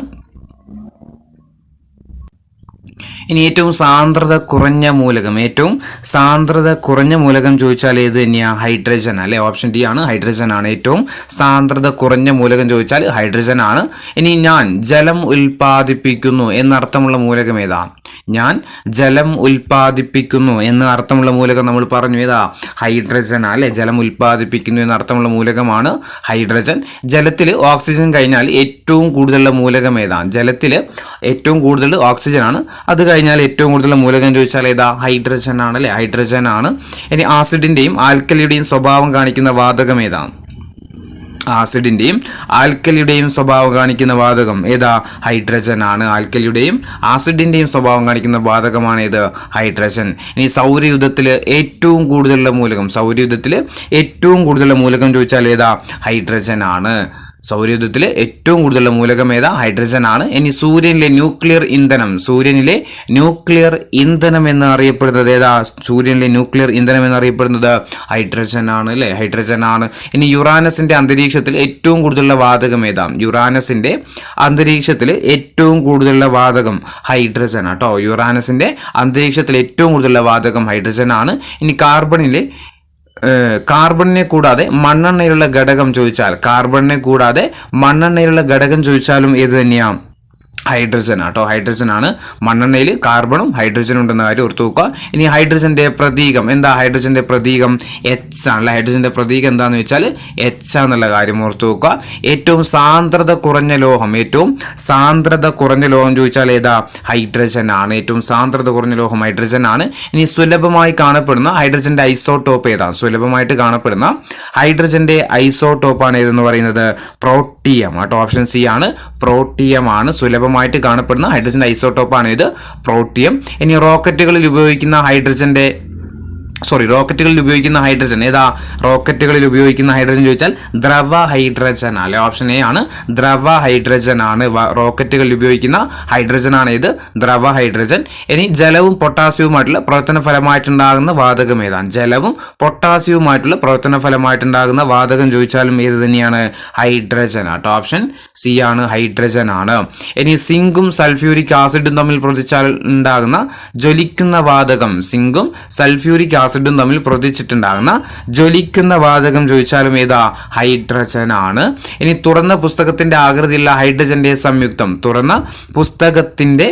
ഇനി ഏറ്റവും സാന്ദ്രത കുറഞ്ഞ മൂലകം, ഏറ്റവും സാന്ദ്രത കുറഞ്ഞ മൂലകം ചോദിച്ചാൽ ഏത് തന്നെയാ? ഹൈഡ്രജൻ അല്ലെ. ഓപ്ഷൻ ഡി ആണ്, ഹൈഡ്രജൻ ആണ്. ഏറ്റവും സാന്ദ്രത കുറഞ്ഞ മൂലകം ചോദിച്ചാൽ ഹൈഡ്രജൻ ആണ്. ഇനി ഞാൻ ജലം ഉൽപ്പാദിപ്പിക്കുന്നു എന്നർത്ഥമുള്ള മൂലകം ഏതാണ്? ഞാൻ ജലം ഉൽപ്പാദിപ്പിക്കുന്നു എന്ന അർത്ഥമുള്ള മൂലകം നമ്മൾ പറഞ്ഞു ഏതാ? ഹൈഡ്രജൻ അല്ലെ. ജലം ഉൽപ്പാദിപ്പിക്കുന്നു എന്ന അർത്ഥമുള്ള മൂലകമാണ് ഹൈഡ്രജൻ. ജലത്തിൽ ഓക്സിജൻ കഴിഞ്ഞാൽ ഏറ്റവും കൂടുതലുള്ള മൂലകം ഏതാണ്? ജലത്തിൽ ഏറ്റവും കൂടുതൽ ഓക്സിജൻ ആണ്. അത് കഴിഞ്ഞാൽ ഏറ്റവും കൂടുതൽ മൂലകം ചോദിച്ചാൽ ഏതാ? ഹൈഡ്രജൻ ആണ് അല്ലെ, ഹൈഡ്രജൻ ആണ്. ഇനി ആസിഡിന്റെയും ആൽക്കലിയുടെയും സ്വഭാവം കാണിക്കുന്ന വാതകം ഏതാണ്? ആസിഡിന്റെയും ആൽക്കലിയുടെയും സ്വഭാവം കാണിക്കുന്ന വാതകം ഏതാ? ഹൈഡ്രജൻ ആണ്. ആൽക്കലിയുടെയും ആസിഡിന്റെയും സ്വഭാവം കാണിക്കുന്ന വാതകമാണ് ഏത്? ഹൈഡ്രജൻ. ഇനി സൗരയൂഥത്തിൽ ഏറ്റവും കൂടുതലുള്ള മൂലകം, സൗരയൂഥത്തിൽ ഏറ്റവും കൂടുതലുള്ള മൂലകം ചോദിച്ചാൽ ഏതാ? ഹൈഡ്രജൻ ആണ്. സൗരയൂഥത്തിൽ ഏറ്റവും കൂടുതലുള്ള മൂലകം ഏതാ? ഹൈഡ്രജൻ ആണ്. ഇനി സൂര്യനിലെ ന്യൂക്ലിയർ ഇന്ധനം, സൂര്യനിലെ ന്യൂക്ലിയർ ഇന്ധനം എന്ന് അറിയപ്പെടുന്നത് ഏതാ? സൂര്യനിലെ ന്യൂക്ലിയർ ഇന്ധനം എന്ന് അറിയപ്പെടുന്നത് ഹൈഡ്രജൻ ആണ് അല്ലെ, ഹൈഡ്രജൻ ആണ്. ഇനി യുറാനസിന്റെ അന്തരീക്ഷത്തിൽ ഏറ്റവും കൂടുതലുള്ള വാതകം ഏതാ? യുറാനസിന്റെ അന്തരീക്ഷത്തിൽ ഏറ്റവും കൂടുതലുള്ള വാതകം ഹൈഡ്രജൻ ആട്ടോ. യുറാനസിന്റെ അന്തരീക്ഷത്തിൽ ഏറ്റവും കൂടുതലുള്ള വാതകം ഹൈഡ്രജൻ ആണ്. ഇനി കാർബണിനെ കൂടാതെ മണ്ണെണ്ണയിലുള്ള ഘടകം ചോദിച്ചാൽ, കാർബണിനെ കൂടാതെ മണ്ണെണ്ണയിലുള്ള ഘടകം ചോദിച്ചാലും ഏത് തന്നെയാ? ഹൈഡ്രജൻ ആട്ടോ, ഹൈഡ്രജൻ ആണ്. മണ്ണെണ്ണയിൽ കാർബണും ഹൈഡ്രജനും ഉണ്ടെന്ന കാര്യം ഓർത്തു വെക്കുക. ഇനി ഹൈഡ്രജന്റെ പ്രതീകം എന്താ? ഹൈഡ്രജന്റെ പ്രതീകം എച്ച് ആണ്. ഹൈഡ്രജന്റെ പ്രതീകം എന്താന്ന് വെച്ചാൽ എച്ച് എന്നുള്ള കാര്യം ഓർത്തു വെക്കുക. ഏറ്റവും സാന്ദ്രത കുറഞ്ഞ ലോഹം, ഏറ്റവും സാന്ദ്രത കുറഞ്ഞ ലോഹം ചോദിച്ചാൽ ഏതാ? ഹൈഡ്രജൻ ആണ്. ഏറ്റവും സാന്ദ്രത കുറഞ്ഞ ലോഹം ഹൈഡ്രജൻ ആണ്. ഇനി സുലഭമായി കാണപ്പെടുന്ന ഹൈഡ്രജന്റെ ഐസോടോപ്പ് ഏതാ? സുലഭമായിട്ട് കാണപ്പെടുന്ന ഹൈഡ്രജന്റെ ഐസോടോപ്പ് ആണ് ഏതെന്ന് പറയുന്നത്? പ്രോട്ടിയം ആട്ടോ. ഓപ്ഷൻ സി ആണ്, പ്രോട്ടിയം ആണ്. സുലഭമായിട്ട് കാണപ്പെടുന്ന ഹൈഡ്രജൻ ഐസോടോപ്പാണ് ഇത്, പ്രോട്ടിയം. ഇനി റോക്കറ്റുകളിൽ ഉപയോഗിക്കുന്ന ഹൈഡ്രജൻ ഏതാ? റോക്കറ്റുകളിൽ ഉപയോഗിക്കുന്ന ഹൈഡ്രജൻ ചോദിച്ചാൽ ദ്രവ ഹൈഡ്രജൻ അല്ലെ, ഓപ്ഷൻ എ ആണ്, ദ്രവ ഹൈഡ്രജൻ ആണ്. റോക്കറ്റുകളിൽ ഉപയോഗിക്കുന്ന ഹൈഡ്രജൻ ആണ് ഇത്, ദ്രവ ഹൈഡ്രജൻ. ഇനി ജലവും പൊട്ടാസ്യവുമായിട്ടുള്ള പ്രവർത്തന ഫലമായിട്ടുണ്ടാകുന്ന വാതകം ഏതാണ്? ജലവും പൊട്ടാസ്യവുമായിട്ടുള്ള പ്രവർത്തന ഫലമായിട്ടുണ്ടാകുന്ന വാതകം ചോദിച്ചാലും ഏത് തന്നെയാണ്? ഹൈഡ്രജൻ ആട്ടോ. ഓപ്ഷൻ സി ആണ്, ഹൈഡ്രജൻ ആണ്. ഇനി സിങ്കും സൾഫ്യൂരിക് ആസിഡും തമ്മിൽ പ്രവർത്തിച്ചാൽ ഉണ്ടാകുന്ന ജ്വലിക്കുന്ന വാതകം, സിങ്കും സൾഫ്യൂരിക് ആസിഡും തമ്മിൽ പ്രവർത്തിച്ചിട്ടുണ്ടാകുന്ന ജ്വലിക്കുന്ന വാതകം ചോദിച്ചാലും ഏതാ? ഹൈഡ്രജൻ ആണ്. ഇനി തുറന്ന പുസ്തകത്തിന്റെ ആകൃതിയുള്ള ഹൈഡ്രജന്റെ സംയുക്തം, തുറന്ന പുസ്തകത്തിന്റെ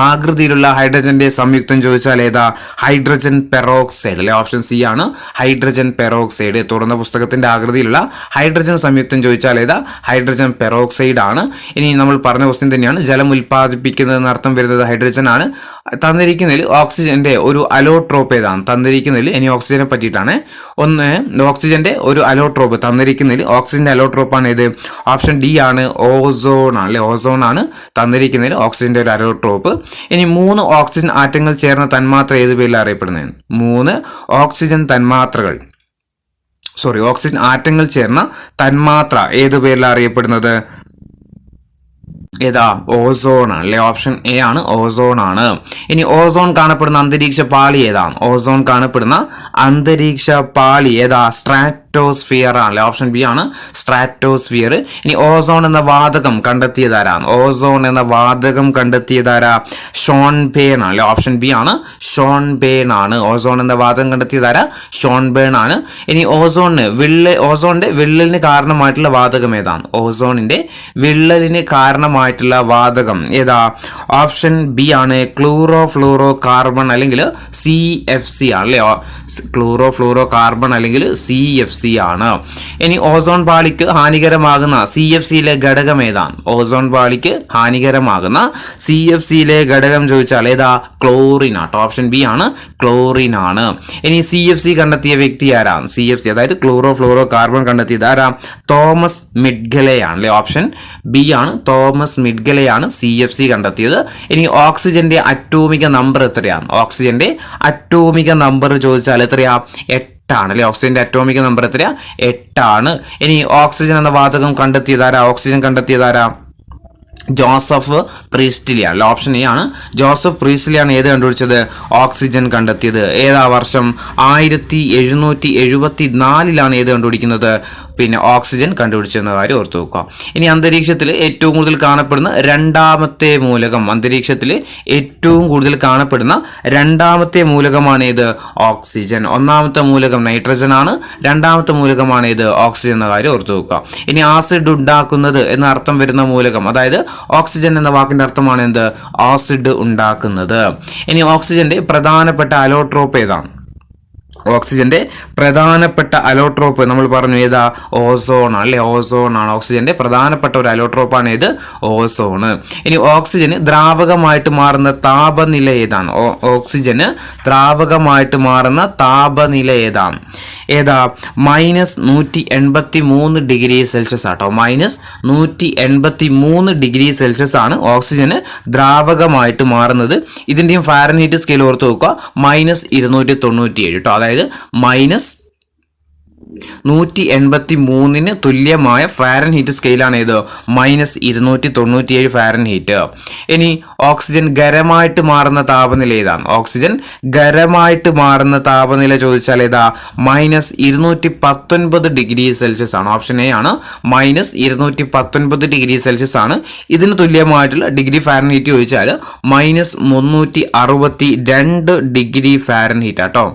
ആകൃതിയിലുള്ള ഹൈഡ്രജന്റെ സംയുക്തം ചോദിച്ചാൽ ഏതാ? ഹൈഡ്രജൻ പെറോക്സൈഡ് അല്ലെ, ഓപ്ഷൻ സി ആണ്, ഹൈഡ്രജൻ പെറോക്സൈഡ്. തുറന്ന പുസ്തകത്തിന്റെ ആകൃതിയിലുള്ള ഹൈഡ്രജൻ സംയുക്തം ചോദിച്ചാൽ ഏതാ? ഹൈഡ്രജൻ പെറോക്സൈഡ് ആണ്. ഇനി നമ്മൾ പറഞ്ഞ ക്വസ്റ്റ്യൻ തന്നെയാണ്, ജലം ഉൽപ്പാദിപ്പിക്കുന്നതെന്ന് അർത്ഥം വരുന്നത് ഹൈഡ്രജൻ ആണ്. തന്നിരിക്കുന്നതിൽ ഓക്സിജന്റെ ഒരു അലോട്രോപ്പ് ഏതാണ്? തന്നിരിക്കുന്നതിൽ ഇനി ഓക്സിജനെ പറ്റിയിട്ടാണ്. ഒന്ന്, ഓക്സിജന്റെ ഒരു അലോട്രോപ്പ് തന്നിരിക്കുന്നതിൽ ഓക്സിജന്റെ അലോട്രോപ്പാണ് ഏത്? ഓപ്ഷൻ ഡി ആണ്, ഓസോൺ ആണ് അല്ലെ, ഓസോൺ ആണ് തന്നിരിക്കുന്നതിൽ ഓക്സിജന്റെ ഒരു അലോട്രോപ്പ്. ഇനി 3 ഓക്സിജൻ ആറ്റങ്ങൾ ചേർന്ന തന്മാത്ര ഏത് പേരിൽ അറിയപ്പെടുന്നത്? 3 ഓക്സിജൻ ആറ്റങ്ങൾ ചേർന്ന തന്മാത്ര ഏത് പേരിൽ അറിയപ്പെടുന്നത്? ഏതാ? ഓസോൺ ആണ് അല്ലെ, ഓപ്ഷൻ എ ആണ്, ഓസോൺ ആണ്. ഇനി ഓസോൺ കാണപ്പെടുന്ന അന്തരീക്ഷ പാളി ഏതാണ്? ഓസോൺ കാണപ്പെടുന്ന അന്തരീക്ഷ പാളി ഏതാ? സ്ട്രാറ്റോസ്ഫിയർ ആണ്, ഓപ്ഷൻ ബി ആണ്, സ്ട്രാറ്റോസ്ഫിയർ. ഇനി ഓസോൺ എന്ന വാതകം കണ്ടെത്തിയതാരാണ്? ഓസോൺ എന്ന വാതകം കണ്ടെത്തിയതാരാ? ഷോൺബേൺ ആണ്, ഓപ്ഷൻ ബി ആണ്, ഷോൺബേൺ ആണ്. ഓസോൺ എന്ന വാതകം കണ്ടെത്തിയതാരാ? ഷോൺബേൺ ആണ്. ഇനി ഓസോണിന്റെ വിള്ളലിന് കാരണമായിട്ടുള്ള വാതകം ഏതാണ്? ഓസോണിന്റെ വിള്ളലിന് കാരണമായിട്ടുള്ള വാതകം ഏതാ? ഓപ്ഷൻ ബി ആണ്, ക്ലൂറോ ഫ്ലൂറോ കാർബൺ അല്ലെങ്കിൽ CFC ആണ് അല്ലെ, ക്ലൂറോ ഫ്ലൂറോ കാർബൺ അല്ലെങ്കിൽ CFC ആണ്. ഇനി ഓസോൺ പാളിക്ക് ഹാനികരമാകുന്ന CFCയിലെ ഘടകം ഏതാണ്? ഓസോൺ പാളിക്ക് ഹാനികരമാകുന്ന CFCയിലെ ഘടകം ചോദിച്ചാൽ ഏതാ? ക്ലോറിൻ ആട്ടോ, ഓപ്ഷൻ ബി ആണ്, ക്ലോറിൻ ആണ്. ഇനി CFC കണ്ടെത്തിയ വ്യക്തി ആരാണ്? CFC അതായത് ക്ലൂറോ ഫ്ലൂറോ കാർബൺ കണ്ടെത്തിയത് ആരാ? തോമസ് മിഡ്ഗലെ ആണ് അല്ലെ, ഓപ്ഷൻ ബി ആണ്, തോമസ് മിഡ്ഗലെയാണ് CFC കണ്ടെത്തിയത്. ഇനി ഓക്സിജന്റെ അറ്റോമിക നമ്പർ എത്രയാണ്? ഓക്സിജന്റെ അറ്റോമിക നമ്പർ ചോദിച്ചാൽ എത്രയാ? 8 ആണ് അല്ലെ, ഓക്സിജന്റെ അറ്റോമിക നമ്പർ എത്രയാ? 8 ആണ്. ഇനി ഓക്സിജൻ എന്ന വാതകം കണ്ടെത്തിയതാരാ? ഓക്സിജൻ കണ്ടെത്തിയതാരാ? ജോസഫ് പ്രീസ്റ്റ്ലിയാണ്, ഓപ്ഷൻ എ ആണ്, ജോസഫ് പ്രീസ്റ്റ്ലിയാണ് ഏത് കണ്ടുപിടിച്ചത്? ഓക്സിജൻ കണ്ടെത്തിയത്. ഏതാ വർഷം? 1774 ഏത് കണ്ടുപിടിക്കുന്നത്? പിന്നെ ഓക്സിജൻ കണ്ടുപിടിച്ചെന്ന കാര്യം ഓർത്തു വെക്കുക. ഇനി അന്തരീക്ഷത്തിൽ ഏറ്റവും കൂടുതൽ കാണപ്പെടുന്ന രണ്ടാമത്തെ മൂലകം, അന്തരീക്ഷത്തിൽ ഏറ്റവും കൂടുതൽ കാണപ്പെടുന്ന രണ്ടാമത്തെ മൂലകമാണ് ഏത്? ഓക്സിജൻ. ഒന്നാമത്തെ മൂലകം നൈട്രജൻ ആണ്, രണ്ടാമത്തെ മൂലകമാണ് ഏത്? ഓക്സിജൻ എന്ന കാര്യം ഓർത്തു വെക്കുക. ഇനി ആസിഡ് ഉണ്ടാക്കുന്നത് എന്ന അർത്ഥം വരുന്ന മൂലകം, അതായത് ഓക്സിജൻ എന്ന വാക്കിന്റെ അർത്ഥമാണ് എന്ത്? ആസിഡ് ഉണ്ടാക്കുന്നത്. ഇനി ഓക്സിജന്റെ പ്രധാനപ്പെട്ട അലോട്രോപ്പ് ഏതാണ്? ഓക്സിജന്റെ പ്രധാനപ്പെട്ട അലോട്രോപ്പ് നമ്മൾ പറഞ്ഞു ഏതാ? ഓസോൺ അല്ലെ, ഓസോൺ ആണ് ഓക്സിജന്റെ പ്രധാനപ്പെട്ട ഒരു അലോട്രോപ്പാണ് ഏത്? ഓസോണ്. ഇനി ഓക്സിജന് ദ്രാവകമായിട്ട് മാറുന്ന താപനില ഏതാണ്? ഓക്സിജന് ദ്രാവകമായിട്ട് മാറുന്ന താപനില ഏതാണ്? ഏതാ? -183 ഡിഗ്രി സെൽഷ്യസ് ആട്ടോ. -183 ആണ് ഓക്സിജന് ദ്രാവകമായിട്ട് മാറുന്നത്. ഇതിന്റെയും ഫാരൻഹീറ്റ് സ്കെയിൽ ഓർത്ത് നോക്കുക, -297 കേട്ടോ. അതായത് -183 തുല്യമായ ഫാരൻഹീറ്റ് സ്കെയിലാണ് ഏത്? -297 ഫാരൻഹീറ്റ്. ഇനി ഓക്സിജൻ ഖരമായിട്ട് മാറുന്ന താപനില ഏതാണ്? ഓക്സിജൻ ഖരമായിട്ട് മാറുന്ന താപനില ചോദിച്ചാൽ ഏതാ? -219 ഡിഗ്രി സെൽഷ്യസ് ആണ്. ഓപ്ഷൻ എ ആണ്, -219 ഡിഗ്രി സെൽഷ്യസ് ആണ്. ഇതിന് തുല്യമായിട്ടുള്ള ഡിഗ്രി ഫാരൻഹീറ്റ് ചോദിച്ചാൽ -362 ഡിഗ്രി ഫാരൻഹീറ്റ് ആട്ടോ.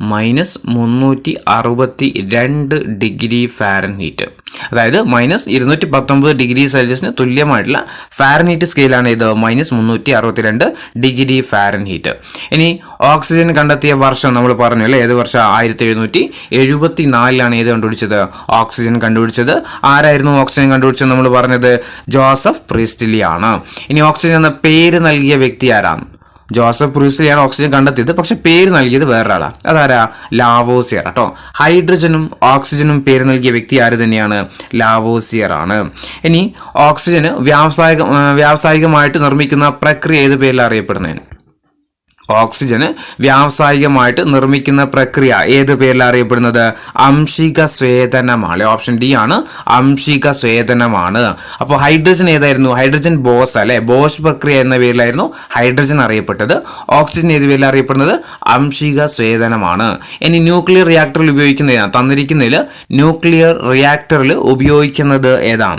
-362 ഡിഗ്രി ഫാരൻഹീറ്റ്. അതായത് -219 ഡിഗ്രി സെൽഷ്യസിന് തുല്യമായിട്ടുള്ള ഫാരൻഹീറ്റ് സ്കെയിലാണ് ഇത് -362 ഡിഗ്രി ഫാരൻഹീറ്റ്. ഇനി ഓക്സിജൻ കണ്ടെത്തിയ വർഷം നമ്മൾ പറഞ്ഞു അല്ലേ, ഏത് വർഷം? 1774 ഏത് കണ്ടുപിടിച്ചത്? ഓക്സിജൻ കണ്ടുപിടിച്ചത്. ആരായിരുന്നു ഓക്സിജൻ കണ്ടുപിടിച്ചത്? നമ്മൾ പറഞ്ഞത് ജോസഫ് പ്രീസ്റ്റ്ലി ആണ്. ഇനി ഓക്സിജൻ എന്ന പേര് നൽകിയ വ്യക്തി ആരാണ്? ജോസഫ് പ്രീസ്റ്റ്ലിയാണ് ഓക്സിജൻ കണ്ടെത്തിയത്, പക്ഷെ പേര് നൽകിയത് വേറൊരാളാണ്. അതാരാ? ലാവോസിയർ കേട്ടോ. ഹൈഡ്രജനും ഓക്സിജനും പേര് നൽകിയ വ്യക്തി ആര് തന്നെയാണ്? ലാവോസിയർ ആണ്. ഇനി ഓക്സിജന് വ്യാവസായികമായിട്ട് നിർമ്മിക്കുന്ന പ്രക്രിയ ഏത് പേരിൽ അറിയപ്പെടുന്നതിന്? ഓക്സിജന് വ്യാവസായികമായിട്ട് നിർമ്മിക്കുന്ന പ്രക്രിയ ഏത് പേരിൽ അറിയപ്പെടുന്നത്? അംശിക സ്വേദനമാണ്. ഓപ്ഷൻ ഡി ആണ്, അംശിക സ്വേദനമാണ്. അപ്പോൾ ഹൈഡ്രജൻ ഏതായിരുന്നു? ഹൈഡ്രജൻ ബോസ് അല്ലെ, ബോഷ് പ്രക്രിയ എന്ന പേരിലായിരുന്നു ഹൈഡ്രജൻ അറിയപ്പെട്ടത്. ഓക്സിജൻ ഏത് പേരിൽ അറിയപ്പെടുന്നത്? അംശിക സ്വേദനമാണ്. ഇനി ന്യൂക്ലിയർ റിയാക്ടറിൽ ഉപയോഗിക്കുന്ന തന്നിരിക്കുന്നതിൽ ന്യൂക്ലിയർ റിയാക്ടറിൽ ഉപയോഗിക്കുന്നത് ഏതാണ്?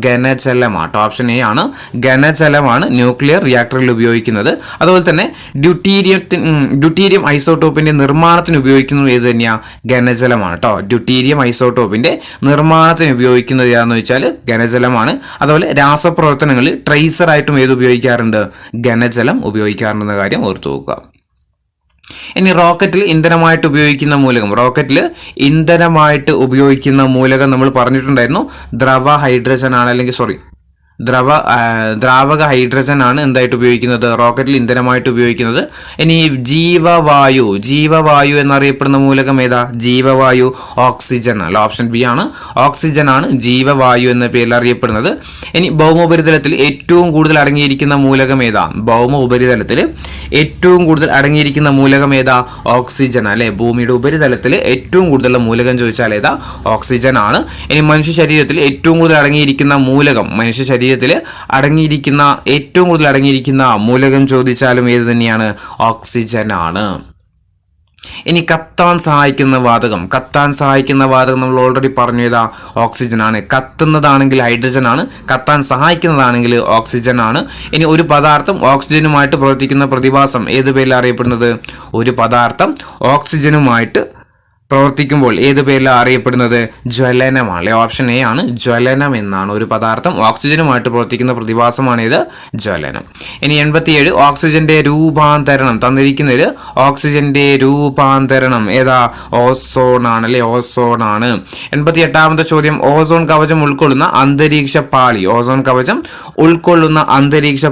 ഘനജലമാണ്. ഓപ്ഷൻ എ ആണ്, ഘനജലമാണ് ന്യൂക്ലിയർ റിയാക്ടറിൽ ഉപയോഗിക്കുന്നത്. അതുപോലെ തന്നെ ഡ്യൂട്ടീരിയം ഐസോട്ടോപ്പിന്റെ നിർമ്മാണത്തിന് ഉപയോഗിക്കുന്നത് ഏത് തന്നെയാ? ഘനജലമാണ് കേട്ടോ. ഡ്യൂട്ടീരിയം ഐസോട്ടോപ്പിന്റെ നിർമ്മാണത്തിന് ഉപയോഗിക്കുന്നത് ഏതാണെന്ന് വെച്ചാൽ ഘനജലമാണ്. അതുപോലെ രാസപ്രവർത്തനങ്ങളിൽ ട്രേസറായിട്ടും ഏത് ഉപയോഗിക്കാറുണ്ട്? ഘനജലം ഉപയോഗിക്കാറുണ്ടെന്ന കാര്യം ഓർത്തു നോക്കുക. ഇനി റോക്കറ്റിൽ ഇന്ധനമായിട്ട് ഉപയോഗിക്കുന്ന മൂലകം നമ്മൾ പറഞ്ഞിട്ടുണ്ടായിരുന്നു ദ്രാവക ഹൈഡ്രജൻ ആണ് എന്തായിട്ട് ഉപയോഗിക്കുന്നത്? റോക്കറ്റിൽ ഇന്ധനമായിട്ട് ഉപയോഗിക്കുന്നത്. ഇനി ജീവവായു എന്നറിയപ്പെടുന്ന മൂലകം ഏതാ? ജീവവായു ഓക്സിജൻ അല്ല. ഓപ്ഷൻ ബി ആണ്, ഓക്സിജൻ ആണ് ജീവവായു എന്ന പേരിൽ അറിയപ്പെടുന്നത്. ഇനി ഭൗമോപരിതലത്തിൽ ഏറ്റവും കൂടുതൽ അടങ്ങിയിരിക്കുന്ന മൂലകം ഏതാ? ഭൗമോപരിതലത്തിൽ ഏറ്റവും കൂടുതൽ അടങ്ങിയിരിക്കുന്ന മൂലകം ഏതാ? ഓക്സിജൻ അല്ലെ. ഭൂമിയുടെ ഉപരിതലത്തിൽ ഏറ്റവും കൂടുതലുള്ള മൂലകം ചോദിച്ചാൽ ഏതാ? ഓക്സിജൻ ആണ്. ഇനി മനുഷ്യ ശരീരത്തിൽ ഏറ്റവും കൂടുതൽ അടങ്ങിയിരിക്കുന്ന മൂലകം, ഏറ്റവും കൂടുതൽ അടങ്ങിയിരിക്കുന്ന മൂലകം ചോദിച്ചാലും ഏത് തന്നെയാണ്? ഓക്സിജൻ ആണ്. ഇനി കത്താൻ സഹായിക്കുന്ന വാതകം നമ്മൾ ഓൾറെഡി പറഞ്ഞു ഏതാ? ഓക്സിജൻ ആണ്. കത്തുന്നതാണെങ്കിൽ ഹൈഡ്രജൻ ആണ്, കത്താൻ സഹായിക്കുന്നതാണെങ്കിൽ ഓക്സിജൻ ആണ്. ഇനി ഒരു പദാർത്ഥം ഓക്സിജനുമായിട്ട് പ്രവർത്തിക്കുന്ന പ്രതിഭാസം ഏത് പേരിൽ അറിയപ്പെടുന്നത്? ഒരു പദാർത്ഥം ഓക്സിജനുമായിട്ട് പ്രവർത്തിക്കുമ്പോൾ ഏത് പേരിലാണ് അറിയപ്പെടുന്നത്? ജ്വലനമാണ്. ഓപ്ഷൻ എ ആണ്, ജ്വലനം എന്നാണ്. ഒരു പദാർത്ഥം ഓക്സിജനുമായിട്ട് പ്രവർത്തിക്കുന്ന പ്രതിഭാസമാണ് ഇത് ജ്വലനം. ഇനി 87 ഓക്സിജന്റെ രൂപാന്തരണം തന്നിരിക്കുന്നതിൽ ഓക്സിജന്റെ രൂപാന്തരണം ഏതാ? ഓസോൺ ആണ് അല്ലെ, ഓസോൺ ആണ്. 88ാമത്തെ ചോദ്യം, ഓസോൺ കവചം ഉൾക്കൊള്ളുന്ന അന്തരീക്ഷ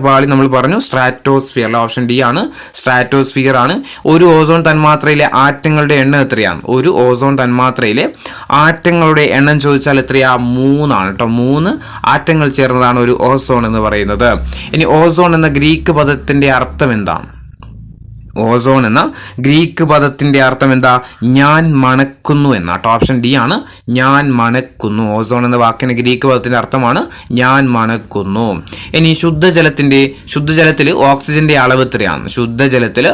പാളി നമ്മൾ പറഞ്ഞു സ്ട്രാറ്റോസ്ഫിയർ. ഓപ്ഷൻ ഡി ആണ്, സ്ട്രാറ്റോസ്ഫിയർ ആണ്. ഒരു ഓസോൺ തന്മാത്രയിലെ ആറ്റങ്ങളുടെ എണ്ണം എത്രയാണ്? ഒരു ഓസോൺ തന്മാത്രയിലെ ആറ്റങ്ങളുടെ എണ്ണം ചോദിച്ചാൽ എത്രയാ? 3 ആണ് കേട്ടോ. 3 ആറ്റങ്ങൾ ചേർന്നതാണ് ഒരു ഓസോൺ എന്ന് പറയുന്നത്. ഇനി ഓസോൺ എന്ന ഗ്രീക്ക് പദത്തിന്റെ അർത്ഥം എന്താണ്? ഓസോൺ എന്ന ഗ്രീക്ക് പദത്തിന്റെ അർത്ഥം എന്താ? ഞാൻ മണക്കുന്നു എന്നാട്ടോ. ഓപ്ഷൻ ഡി ആണ്, ഞാൻ മണക്കുന്നു. ഓസോൺ എന്ന വാക്കിന്റെ ഗ്രീക്ക് പദത്തിന്റെ അർത്ഥമാണ് ഞാൻ മണക്കുന്നു. ഇനി ശുദ്ധജലത്തിൽ ഓക്സിജന്റെ അളവ് എത്രയാണ്? ശുദ്ധജലത്തിൽ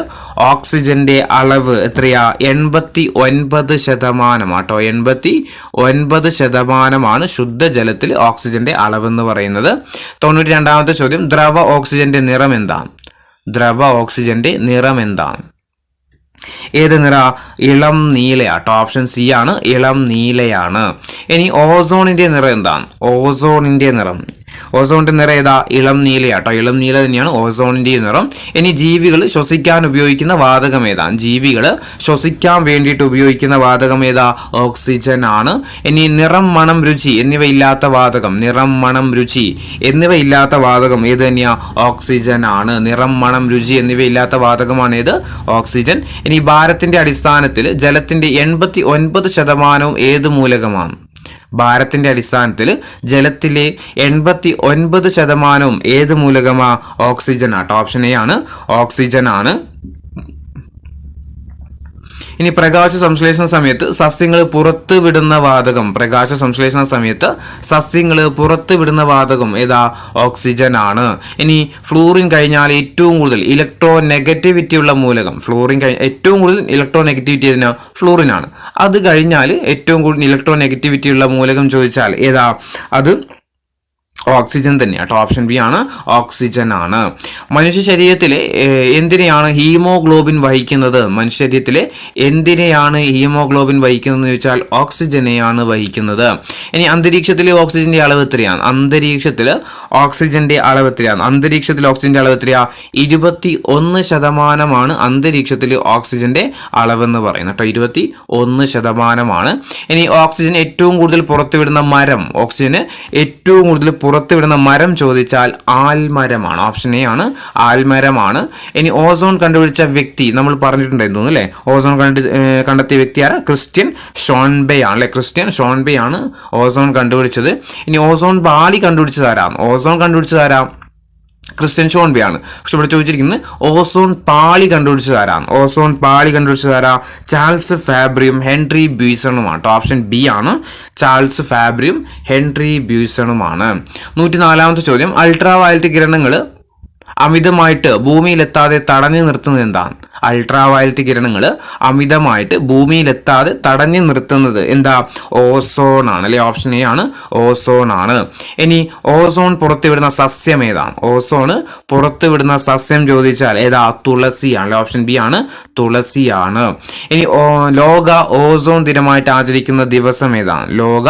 ഓക്സിജന്റെ അളവ് എത്രയാ? 89% ആട്ടോ. 89% ശുദ്ധജലത്തിൽ ഓക്സിജന്റെ അളവ് എന്ന് പറയുന്നത്. 92ാമത്തെ ചോദ്യം, ദ്രവ ഓക്സിജന്റെ നിറം എന്താണ്? ഏത് നിറ? ഇളം നീലയാട്ടോ. ഓപ്ഷൻ സി ആണ്, ഇളം നീലയാണ്. ഇനി ഓസോണിന്റെ നിറം എന്താണ്? ഓസോണിന്റെ നിറം ഏതാ? ഇളം നീലയാട്ടോ. ഇളം നീല തന്നെയാണ് ഓസോണിന്റെ നിറം. ഇനി ജീവികൾ ശ്വസിക്കാൻ ഉപയോഗിക്കുന്ന വാതകം ഏതാ? ജീവികൾ ശ്വസിക്കാൻ വേണ്ടിയിട്ട് ഉപയോഗിക്കുന്ന വാതകം ഏതാ? ഓക്സിജൻ ആണ്. ഇനി നിറം, മണം, രുചി എന്നിവയില്ലാത്ത വാതകം, നിറം, മണം, രുചി എന്നിവയില്ലാത്ത വാതകം ഏത് തന്നെയാ? ഓക്സിജൻ ആണ്. നിറം, മണം, രുചി എന്നിവയില്ലാത്ത വാതകമാണ് ഏത്? ഓക്സിജൻ. ഇനി ഭാരത്തിന്റെ അടിസ്ഥാനത്തിൽ ജലത്തിന്റെ 89% ഏത് മൂലകമാണ്? ഭാരത്തിന്റെ അടിസ്ഥാനത്തിൽ ജലത്തിലെ 89% ഏത് മൂലകമാ? ഓക്സിജൻ ആട്ടോ. ഓപ്ഷൻ എ ആണ്, ഓക്സിജൻ ആണ്. ഇനി പ്രകാശ സംശ്ലേഷണ സമയത്ത് സസ്യങ്ങൾ പുറത്ത് വിടുന്ന വാതകം, പ്രകാശ സംശ്ലേഷണ സമയത്ത് സസ്യങ്ങൾ പുറത്ത് വിടുന്ന വാതകം ഏതാ? ഓക്സിജൻ ആണ്. ഇനി ഫ്ലൂറിൻ കഴിഞ്ഞാൽ ഏറ്റവും കൂടുതൽ ഇലക്ട്രോ നെഗറ്റിവിറ്റി ഉള്ള മൂലകം, ഫ്ലൂറിൻ ഏറ്റവും കൂടുതൽ ഇലക്ട്രോ നെഗറ്റിവിറ്റി ഏതിനാ? ഫ്ലൂറിൻ ആണ്. അത് കഴിഞ്ഞാൽ ഏറ്റവും കൂടുതൽ ഇലക്ട്രോ നെഗറ്റിവിറ്റി ഉള്ള മൂലകം ചോദിച്ചാൽ ഏതാ? അത് ഓക്സിജൻ തന്നെയാട്ടോ. ഓപ്ഷൻ ബി ആണ്, ഓക്സിജൻ ആണ്. മനുഷ്യ ശരീരത്തിലെ എന്തിനെയാണ് ഹീമോഗ്ലോബിൻ വഹിക്കുന്നത്? മനുഷ്യ ശരീരത്തിലെ എന്തിനെയാണ് ഹീമോഗ്ലോബിൻ വഹിക്കുന്നത് എന്ന് ചോദിച്ചാൽ ഓക്സിജനെയാണ് വഹിക്കുന്നത്. ഇനി അന്തരീക്ഷത്തിലെ ഓക്സിജന്റെ അളവ് എത്രയാണ്? അന്തരീക്ഷത്തിൽ ഓക്സിജന്റെ അളവ് എത്രയാണ്? അന്തരീക്ഷത്തിൽ ഓക്സിജന്റെ അളവ് എത്രയാ? 21% അന്തരീക്ഷത്തിൽ ഓക്സിജന്റെ അളവെന്ന് പറയുന്നത് കേട്ടോ. 21%. ഇനി ഓക്സിജൻ ഏറ്റവും കൂടുതൽ പുറത്തുവിടുന്ന മരം, ഓക്സിജന് ഏറ്റവും കൂടുതൽ പുറത്തുവിടുന്ന മരം ചോദിച്ചാൽ ആൽമരമാണ്. ഓപ്ഷൻ എ ആണ്, ആൽമരമാണ്. ഇനി ഓസോൺ കണ്ടുപിടിച്ച വ്യക്തി നമ്മൾ പറഞ്ഞിട്ടുണ്ടായിരുന്നു അല്ലേ? ഓസോൺ കണ്ടെത്തിയ വ്യക്തി ആരാ? ക്രിസ്റ്റ്യൻ ഷോൺബെ ആണ് അല്ലെ? ക്രിസ്റ്റ്യൻ ഷോൺബെ ആണ് ഓസോൺ കണ്ടുപിടിച്ചത്. ഇനി ഓസോൺ പാളി കണ്ടുപിടിച്ചത് ആരാ? ഓസോൺ കണ്ടുപിടിച്ചത് ആരാ? ക്രിസ്റ്റ്യൻ ഷോൺബെ ആണ്. പക്ഷെ ഇവിടെ ചോദിച്ചിരിക്കുന്നത് ഓസോൺ പാളി കണ്ടുപിടിച്ചത് ആരാണ്? ഓസോൺ പാളി കണ്ടുപിടിച്ചത് ആരാ? ചാൾസ് ഫാബ്രിയും ഹെൻറി ബ്യൂസണുമാണ്. ഓപ്ഷൻ ബി ആണ്, ചാൾസ് ഫാബ്രിയും ഹെൻറി ബ്യൂസണുമാണ്. 104ാമത്തെ ചോദ്യം, അൾട്രാ വയലറ്റ് കിരണങ്ങൾ അമിതമായിട്ട് ഭൂമിയിലെത്താതെ തടഞ്ഞു നിർത്തുന്നത് എന്താണ്? അൾട്രാ വയലറ്റ് കിരണങ്ങൾ അമിതമായിട്ട് ഭൂമിയിലെത്താതെ തടഞ്ഞു നിർത്തുന്നത് എന്താ? ഓസോൺ ആണ് അല്ലെ? ഓപ്ഷൻ എ ആണ്, ഓസോൺ ആണ്. ഇനി ഓസോൺ പുറത്തുവിടുന്ന സസ്യം ഏതാണ്? ഓസോൺ പുറത്തുവിടുന്ന സസ്യം ചോദിച്ചാൽ ഏതാ? തുളസിയാണ് അല്ലെ? ഓപ്ഷൻ ബി ആണ്, തുളസിയാണ്. ഇനി ലോക ഓസോൺ ദിനമായിട്ട് ആചരിക്കുന്ന ദിവസം ഏതാണ്? ലോക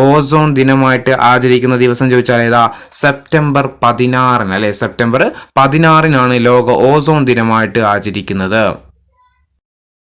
ഓസോൺ ദിനമായിട്ട് ആചരിക്കുന്ന ദിവസം ചോദിച്ചാൽ ഏതാ? സെപ്റ്റംബർ 16 അല്ലെ? സെപ്റ്റംബർ 16 ലോക ഓസോൺ ദിനമായിട്ട് ആചരിക്കുന്നത്.